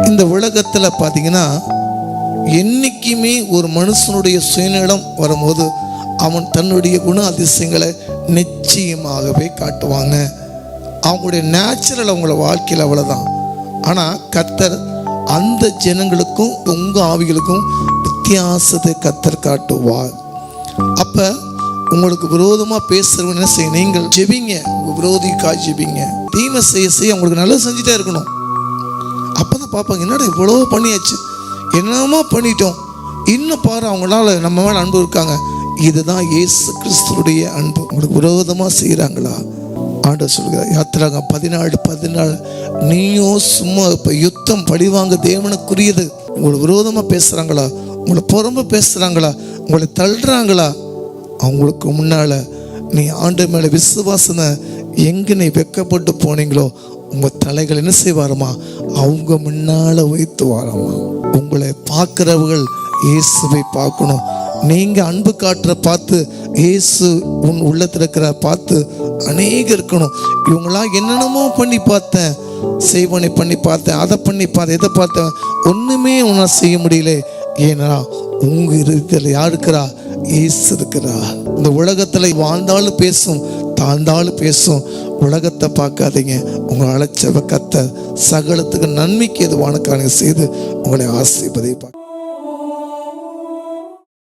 இந்த உலகத்தில் பார்த்தீங்கன்னா என்னைக்குமே ஒரு மனுஷனுடைய சுயநலம் வரும்போது அவன் தன்னுடைய குண அதிசயங்களை நிச்சயமாகவே காட்டுவாங்க. அவங்களுடைய நேச்சுரல் அவங்கள வாழ்க்கையில் அவ்வளோதான். ஆனால் கர்த்தர் அந்த ஜனங்களுக்கும் உங்கள் ஆவிகளுக்கும் வித்தியாசத்தை கர்த்தர் காட்டுவார். அப்போ உங்களுக்கு விரோதமாக பேசுகிறவங்க என்ன செய்ய, நீங்கள் ஜெபிங்க, உங்கள் விரோதிக்காய் ஜெபிங்க. தீமை செய்ய செய்ய அவங்களுக்கு நல்லது செஞ்சுட்டே இருக்கணும். அப்போ தான் பார்ப்பாங்க, என்னடா இவ்வளோ பண்ணியாச்சு, என்னமோ பண்ணிட்டோம், இன்னும் பாரு அவங்களால நம்ம மேலே அன்பு இருக்காங்க. இதுதான் இயேசு கிறிஸ்துடைய அன்பு. உங்களுக்கு விரோதமாக செய்கிறாங்களா? ஆண்டவர் சொல்கிறார் யாத்திராகமம் 14:14, நீயும் சும்மா இப்போ யுத்தம் பழிவாங்க தேவனுக்குரியது. உங்களை விரோதமாக பேசுகிறாங்களா, உங்களை புறம்ப பேசுகிறாங்களா, உங்களை தள்ளுறாங்களா, அவங்களுக்கு முன்னால் நீ ஆண்டவர் மேலே விசுவாசனை எங்கே நீ வெக்கப்பட்டு போனீங்களோ உங்கள் தலைகள் என்ன செய்வாரமா, அவங்க முன்னால் வைத்து வாராமா. உங்களை பார்க்குறவர்கள் இயேசுவை பார்க்கணும். நீங்கள் அன்பு காட்டுற பார்த்து இயேசு உன் உள்ளத்தில் இருக்கிற பார்த்து அநேகம் இருக்கணும். இவங்களாம் என்னென்னமோ பண்ணி பார்த்தேன், செய்வனை பண்ணி பார்த்தேன், அதை பண்ணி பார்த்தேன், இதை பார்த்தேன், ஒன்றுமே உன்னால் செய்ய முடியல. ஏன்னா உங்கள் இருதயத்தில் யார் இருக்கிறா? இயேசு இருக்கிறா. இந்த உலகத்தில் வாழ்ந்தாலும் பேசும், தாழ்ந்தாலும் பேசும். உலகத்தை பார்க்காதீங்க. உங்களை அழைச்சவ கர்த்தர் சகலத்துக்கு நன்மைக்கு எதுவான காரியம் செய்து உங்களை ஆசீர்வதிப்பார்.